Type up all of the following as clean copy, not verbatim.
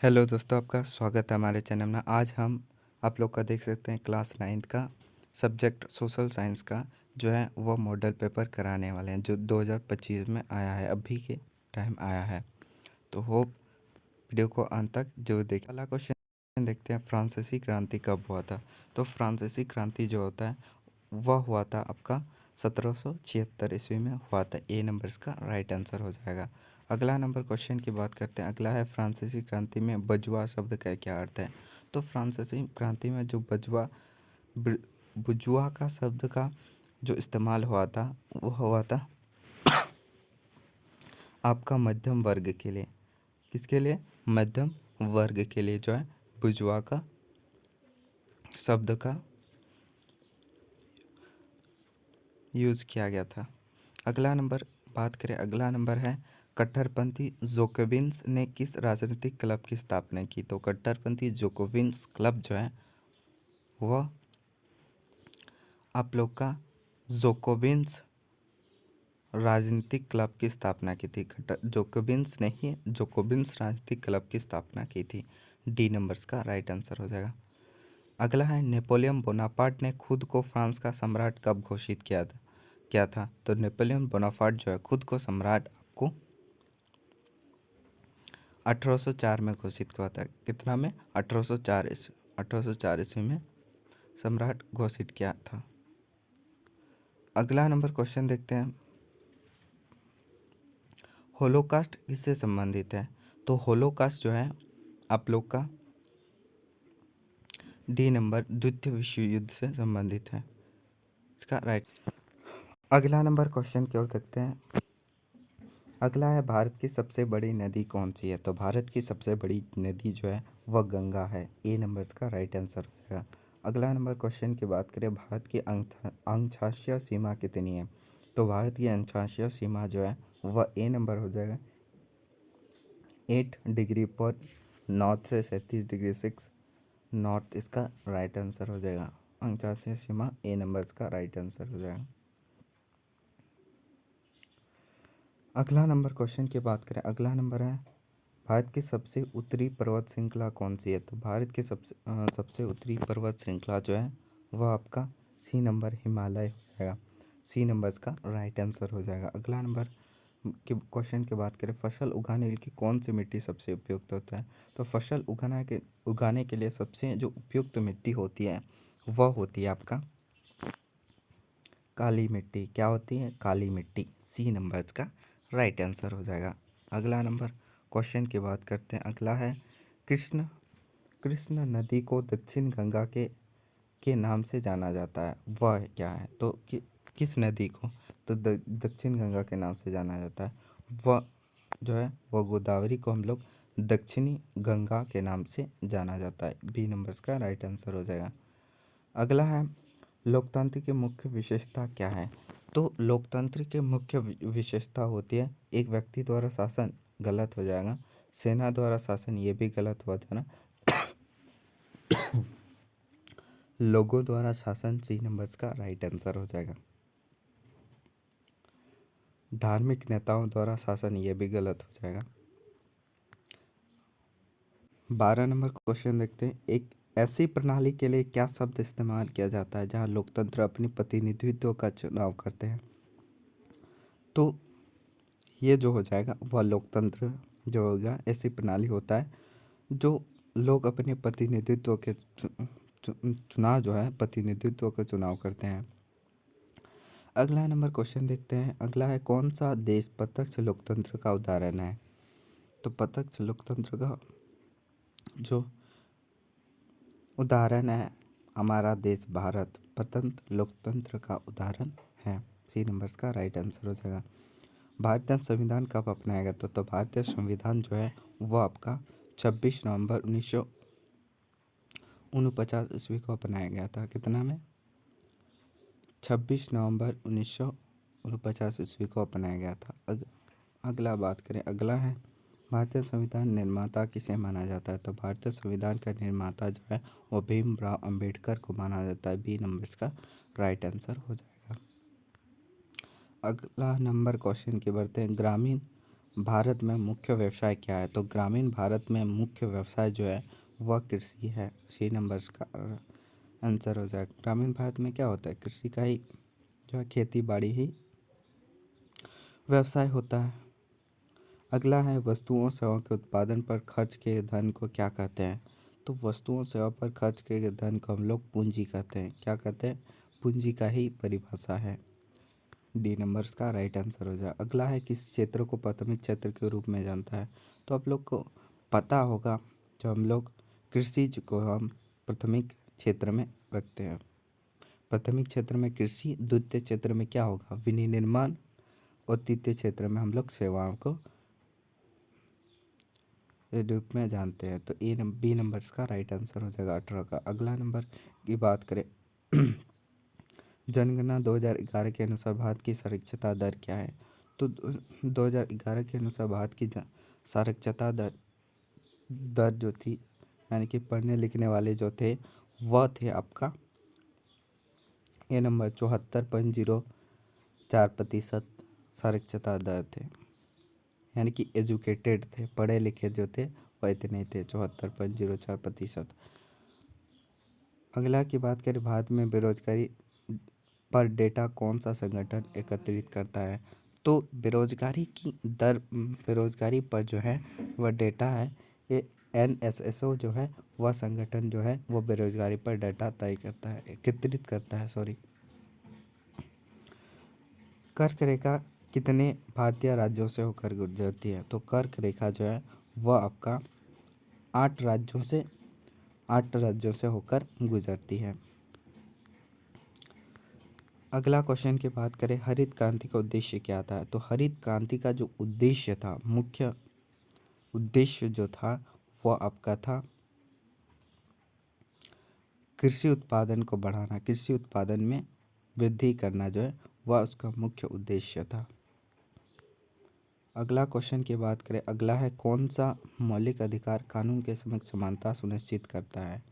Hello दोस्तों, आपका स्वागत है हमारे चैनल में। आज हम आप लोग का देख सकते हैं क्लास 9th का सब्जेक्ट सोशल साइंस का जो है वो मॉडल पेपर कराने वाले हैं जो 2025 में आया है, अभी के टाइम आया है। तो होप वीडियो को अंत तक जरूर देखिए। पहला क्वेश्चन देखते हैं, फ्रांसीसी क्रांति कब हुआ था। तो फ्रांसीसी क्रांति जो होता है वह हुआ था आपका 1776 ईस्वी में हुआ था। ए नंबर इसका राइट आंसर हो जाएगा। अगला नंबर क्वेश्चन की बात करते हैं। अगला है, फ्रांसीसी क्रांति में बजुआ शब्द का क्या अर्थ है। तो फ्रांसीसी क्रांति में जो बुजुआ का शब्द का जो इस्तेमाल हुआ था वो हुआ था आपका मध्यम वर्ग के लिए। किसके लिए? मध्यम वर्ग के लिए जो है बुजुआ का शब्द का यूज़ किया गया था। अगला नंबर बात करें, अगला नंबर है, कट्टरपंथी जोकोविन्स ने किस राजनीतिक क्लब की स्थापना की। तो कट्टरपंथी जोकोविन्स क्लब जो है वह आप लोग का जोकोविन्स राजनीतिक क्लब की स्थापना की थी। जोकोविन्स ने ही जोकोविन्स राजनीतिक क्लब की स्थापना की थी। डी नंबर्स का राइट आंसर हो जाएगा। अगला है, नेपोलियन बोनापार्ट ने खुद को फ्रांस का सम्राट कब घोषित किया था। तो नेपोलियन बोनापार्ट जो है खुद को सम्राट आपको 1804 में घोषित किया था। कितना में? 1804 ईस्वी में सम्राट घोषित किया था। अगला नंबर क्वेश्चन देखते हैं, होलोकास्ट किससे संबंधित है। तो होलोकास्ट जो है आप लोग का डी नंबर द्वितीय विश्व युद्ध से संबंधित है, इसका राइट। अगला नंबर क्वेश्चन की ओर देखते हैं। अगला है, भारत की सबसे बड़ी नदी कौन सी है। तो भारत की सबसे बड़ी नदी जो है वह गंगा है। ए नंबर इसका राइट आंसर हो जाएगा। अगला नंबर क्वेश्चन की बात करें, भारत की अंक्षांशीय सीमा कितनी है। तो भारत की अंक्षांशीय सीमा जो है वह ए नंबर हो जाएगा 8 डिग्री पर नॉर्थ से 37 डिग्री 6 नॉर्थ, इसका राइट आंसर हो जाएगा। अंक्षांशीय सीमा ए नंबर इसका राइट आंसर हो जाएगा। अगला नंबर क्वेश्चन की बात करें, अगला नंबर है, भारत की सबसे उत्तरी पर्वत श्रृंखला कौन सी है। तो भारत की सबसे उत्तरी पर्वत श्रृंखला जो है वह आपका सी नंबर हिमालय हो जाएगा। सी नंबर इसका राइट आंसर हो जाएगा। अगला नंबर के क्वेश्चन की बात करें, फसल उगाने की कौन सी मिट्टी सबसे उपयुक्त होता है। तो फसल उगाने के लिए सबसे जो उपयुक्त मिट्टी होती है वह होती है आपका काली मिट्टी। क्या होती है? काली मिट्टी। सी नंबर इसका राइट आंसर हो जाएगा। अगला नंबर क्वेश्चन की बात करते हैं। अगला है, कृष्ण कृष्ण नदी को दक्षिण गंगा के नाम से जाना जाता है, वह क्या है। तो किस नदी को तो दक्षिण गंगा के नाम से जाना जाता है, वह जो है वह गोदावरी को हम लोग दक्षिणी गंगा के नाम से जाना जाता है। बी नंबर इसका राइट आंसर हो जाएगा। अगला है, लोकतंत्र की मुख्य विशेषता क्या है। तो लोकतंत्र की मुख्य विशेषता होती है, एक व्यक्ति द्वारा शासन गलत हो जाएगा, सेना द्वारा शासन ये भी गलत हो जाना, लोगों द्वारा शासन सी नंबर्स का राइट आंसर हो जाएगा। धार्मिक नेताओं द्वारा शासन ये भी गलत हो जाएगा। 12 नंबर क्वेश्चन देखते हैं, एक ऐसी प्रणाली के लिए क्या शब्द इस्तेमाल किया जाता है जहां लोकतंत्र अपनी प्रतिनिधित्व का चुनाव करते हैं। तो ये जो हो जाएगा वह लोकतंत्र जो होगा ऐसी प्रणाली होता है जो लोग अपने प्रतिनिधित्व के चुनाव जो है प्रतिनिधित्व का चुनाव करते हैं। अगला नंबर क्वेश्चन देखते हैं। अगला है, कौन सा देश प्रत्यक्ष लोकतंत्र का उदाहरण है। तो प्रत्यक्ष लोकतंत्र का जो उदाहरण है हमारा देश भारत प्रत्यक्ष लोकतंत्र का उदाहरण है। सी नंबर्स का राइट आंसर हो जाएगा। भारतीय संविधान कब अपनाया गया था। तो भारतीय संविधान जो है वह आपका 26 नवंबर 1949 ईस्वी को अपनाया गया था। कितना में? 26 नवंबर 1949 ईस्वी को अपनाया गया था। अगला बात करें, अगला है, भारतीय संविधान निर्माता किसे माना जाता है। तो भारतीय संविधान का निर्माता जो है वो भीमराव अंबेडकर को माना जाता है। बी नंबर इसका राइट आंसर हो जाएगा। अगला नंबर क्वेश्चन की बढ़ते हैं, ग्रामीण भारत में मुख्य व्यवसाय क्या है? तो ग्रामीण भारत में मुख्य व्यवसाय जो है वह कृषि है। सी नंबर का आंसर हो जाएगा। ग्रामीण भारत में क्या होता है? कृषि का ही जो है, खेती बाड़ी ही व्यवसाय होता है। अगला है वस्तुओं सेवाओं के उत्पादन पर खर्च किए धन को क्या कहते हैं? तो वस्तुओं सेवा पर खर्च किए गए धन को हम लोग पूंजी कहते हैं। क्या कहते हैं? पूंजी का ही परिभाषा है। डी नंबर्स का राइट आंसर हो जाए। अगला है किस क्षेत्र को प्राथमिक क्षेत्र के रूप में जानता है? तो आप लोग को पता होगा, जो हम लोग कृषि को हम प्राथमिक क्षेत्र में रखते हैं। प्राथमिक क्षेत्र में कृषि, द्वितीय क्षेत्र में क्या होगा? विनिर्माण, और तृतीय क्षेत्र में हम लोग सेवाओं को रूप में जानते हैं। तो बी नंबर इसका राइट आंसर हो जाएगा 18 का। अगला नंबर की बात करें जनगणना 2011 के अनुसार भारत की साक्षरता दर क्या है? तो 2011 के अनुसार भारत की साक्षरता दर जो थी, यानी कि पढ़ने लिखने वाले जो थे वह थे आपका ए नंबर 74.04% साक्षरता दर थे, यानी कि एजुकेटेड थे, पढ़े लिखे जो थे वह इतने थे 74.04%। अगला की बात करें भारत में बेरोजगारी पर डेटा कौन सा संगठन एकत्रित करता है? तो बेरोजगारी की दर, बेरोजगारी पर जो है वह डेटा है, ये NSSO जो है वह संगठन जो है वो बेरोजगारी पर डाटा तय करता है, एकत्रित करता है, सॉरी। कर्क रेखा कितने भारतीय राज्यों से होकर गुजरती है? तो कर्क रेखा जो है वह आपका 8 राज्यों से होकर गुजरती है। अगला क्वेश्चन की बात करें हरित क्रांति का उद्देश्य क्या था? तो हरित क्रांति का जो उद्देश्य था, मुख्य उद्देश्य जो था वह आपका था कृषि उत्पादन को बढ़ाना, कृषि उत्पादन में वृद्धि करना जो है वह उसका मुख्य उद्देश्य था। अगला क्वेश्चन की बात करें, अगला है कौन सा मौलिक अधिकार कानून के समक्ष समानता सुनिश्चित करता है?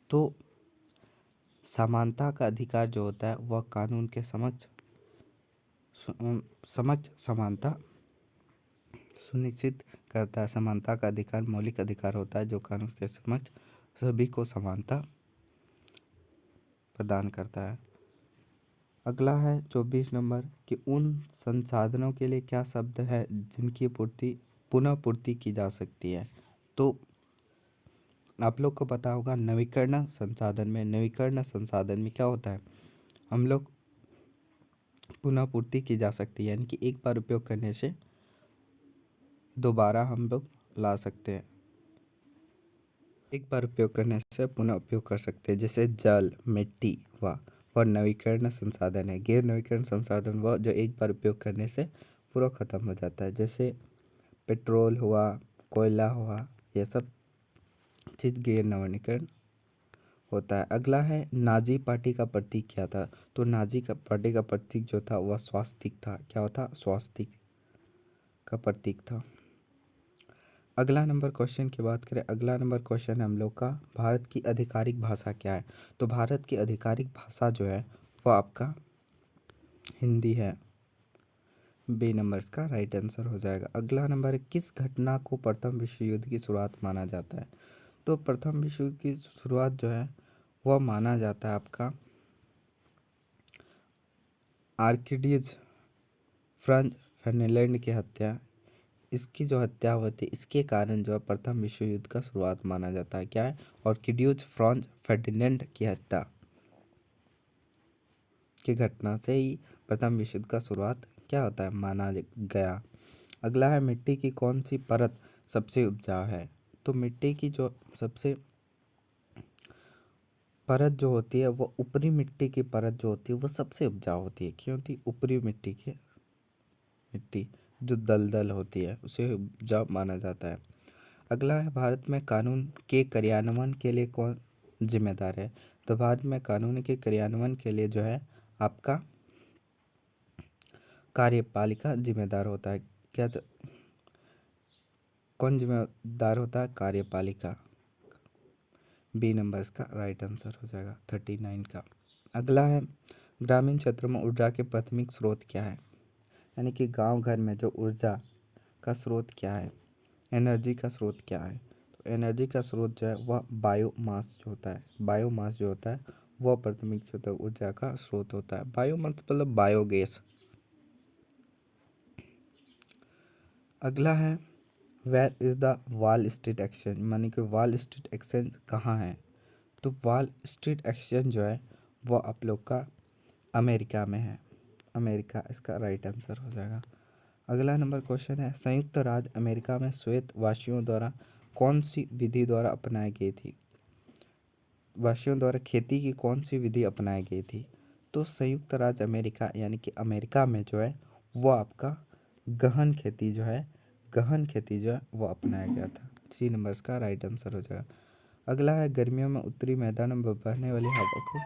तो समानता का अधिकार जो होता है वह कानून के समक्ष समानता सुनिश्चित करता है। समानता का अधिकार मौलिक अधिकार होता है जो कानून के समक्ष सभी को समानता प्रदान करता है। अगला है 24 नंबर कि उन संसाधनों के लिए क्या शब्द है जिनकी पुनः पूर्ति की जा सकती है? तो आप लोग को पता होगा नवीकरण संसाधन में क्या होता है? हम लोग पुनः पूर्ति की जा सकती है, यानी कि एक बार उपयोग करने से दोबारा हम लोग ला सकते हैं, एक बार उपयोग करने से पुनः उपयोग कर सकते हैं। जैसे जल, मिट्टी वह नवीकरण संसाधन है। गैर नवीकरण संसाधन वह जो एक बार उपयोग करने से पूरा खत्म हो जाता है, जैसे पेट्रोल हुआ, कोयला हुआ, यह सब चीज़ गैर नवीकरण होता है। अगला है नाजी पार्टी का प्रतीक क्या था? तो नाजी का पार्टी का प्रतीक जो था वह स्वास्तिक था। क्या था? स्वास्तिक का प्रतीक था। अगला नंबर क्वेश्चन की बात करें, अगला नंबर क्वेश्चन है हम लोग का भारत की आधिकारिक भाषा क्या है? तो भारत की आधिकारिक भाषा जो है वह आपका हिंदी है। बी नंबर का राइट आंसर हो जाएगा। अगला नंबर है किस घटना को प्रथम विश्व युद्ध की शुरुआत माना जाता है? तो प्रथम विश्व युद्ध की शुरुआत जो है वह माना जाता है आपका आर्किड्यूज फ्रांज फर्डिनेंड की हत्या, इसकी जो हत्या हुई थी इसके कारण जो है प्रथम विश्व युद्ध का शुरुआत माना जाता है। क्या है? आर्किड्यूज फ्रांज फर्डिनेंड की हत्या की घटना से ही प्रथम विश्व युद्ध का शुरुआत क्या होता है? माना गया। अगला है मिट्टी की कौन सी परत सबसे उपजाऊ है? तो मिट्टी की जो सबसे परत जो होती है वो ऊपरी मिट्टी की परत जो होती है वो सबसे उपजाऊ होती है। क्यों होती? ऊपरी मिट्टी जो दलदल होती है उसे उपजाऊ माना जाता है। अगला है भारत में कानून के कार्यान्वयन के लिए कौन जिम्मेदार है? तो भारत में कानून के कार्यान्वयन के लिए जो है आपका कार्यपालिका जिम्मेदार होता है। कौन जिम्मेदार होता है? कार्यपालिका। बी नंबर इसका राइट आंसर हो जाएगा 39 का। अगला है ग्रामीण क्षेत्रों में ऊर्जा के प्राथमिक स्रोत क्या है? यानी कि गांव घर में जो ऊर्जा का स्रोत क्या है? एनर्जी का स्रोत क्या है? तो एनर्जी का स्रोत जो है वह बायोमास जो होता है, बायोमास जो होता है वह प्राथमिक जो होता है ऊर्जा का स्रोत होता है। बायोमास मतलब बायोगैस। अगला है where is the Wall Street exchange, मानी कि वॉल स्ट्रीट एक्सचेंज कहाँ है? तो वॉल स्ट्रीट एक्सचेंज जो है वह आप लोग का अमेरिका में है। अमेरिका इसका राइट आंसर हो जाएगा। अगला नंबर क्वेश्चन है संयुक्त राज्य अमेरिका में श्वेत वासियों द्वारा कौन सी विधि द्वारा अपनाई गई थी? वासियों द्वारा खेती की कौन सी विधि अपनाई गई थी? तो संयुक्त राज्य अमेरिका यानी कि अमेरिका में जो है वो आपका गहन खेती जो है, गहन खेती जो है वो अपनाया गया था। सी नंबर इसका राइट आंसर हो जाएगा। अगला है गर्मियों में उत्तरी मैदानों में बहने वाली हवा को,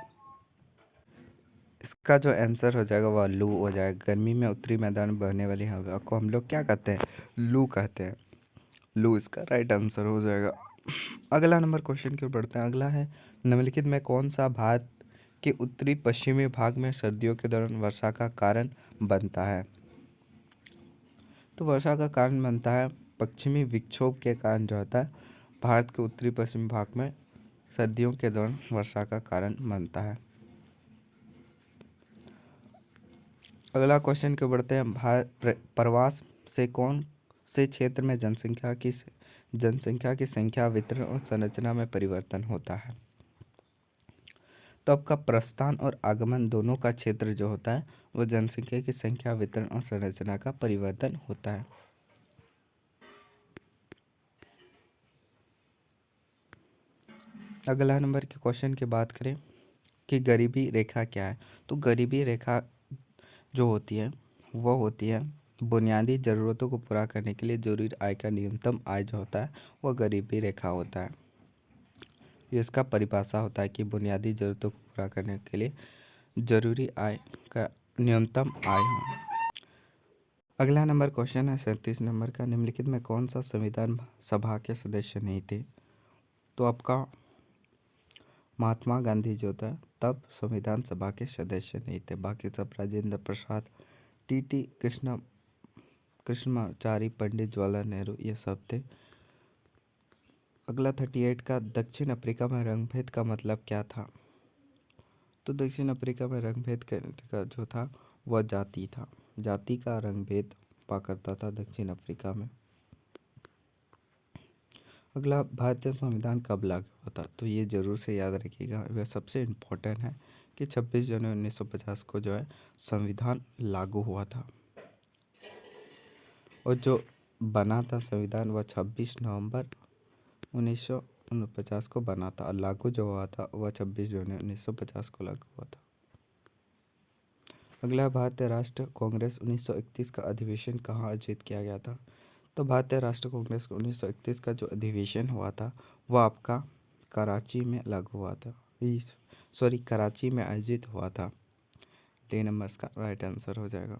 इसका जो आंसर हो जाएगा वह लू हो जाएगा। गर्मी में उत्तरी मैदान में बहने वाली हवा को हम लोग क्या कहते हैं? लू कहते हैं। लू इसका राइट आंसर हो जाएगा। अगला नंबर क्वेश्चन की ओर बढ़ते हैं। अगला है निम्नलिखित में कौन सा भारत के उत्तरी पश्चिमी भाग में सर्दियों के दौरान वर्षा का कारण बनता है? तो वर्षा का कारण बनता है पश्चिमी विक्षोभ के कारण जो होता है भारत के उत्तरी पश्चिमी भाग में सर्दियों के दौरान वर्षा का कारण बनता है। अगला क्वेश्चन के बढ़ते हैं। भारत प्रवास से कौन से क्षेत्र में जनसंख्या की संख्या वितरण और संरचना में परिवर्तन होता है? तो आपका प्रस्थान और आगमन दोनों का क्षेत्र जो होता है वो जनसंख्या की संख्या वितरण और संरचना का परिवर्तन होता है। अगला नंबर के क्वेश्चन की बात करें कि गरीबी रेखा क्या है? तो गरीबी रेखा जो होती है वह होती है बुनियादी ज़रूरतों को पूरा करने के लिए जरूरी आय का न्यूनतम आय जो होता है वह गरीबी रेखा होता है। ये इसका परिभाषा होता है कि बुनियादी ज़रूरतों को पूरा करने के लिए जरूरी आय का न्यूनतम आय हो। अगला नंबर क्वेश्चन है 37 नंबर का। निम्नलिखित में कौन सा संविधान सभा के सदस्य नहीं थे? तो आपका महात्मा गांधी जो था तब संविधान सभा के सदस्य नहीं थे। बाकी सब राजेंद्र प्रसाद, टी कृष्णमाचारी, पंडित जवाहरलाल नेहरू ये सब थे। अगला 38 का दक्षिण अफ्रीका में रंगभेद का मतलब क्या था? तो दक्षिण अफ्रीका में रंगभेद का जो था वह जाति था। जाति का रंगभेद हुआ करता था दक्षिण अफ्रीका में। अगला भारतीय संविधान कब लागू हुआ था? तो ये ज़रूर से याद रखिएगा, वह सबसे इम्पोर्टेंट है कि 26 जनवरी 1950 को जो है संविधान लागू हुआ था। और जो बना था संविधान वह 26 नवंबर 1949 को बना था और लागू जो हुआ था वह 26 जनवरी 1950 को लागू हुआ था। अगला भारतीय राष्ट्र कांग्रेस 1931 का अधिवेशन कहाँ आयोजित किया गया था? तो भारतीय राष्ट्र कांग्रेस को 1931 का जो अधिवेशन हुआ था वह आपका कराची में लागू हुआ था। कराची में आयोजित हुआ था। डी नंबर का राइट आंसर हो जाएगा।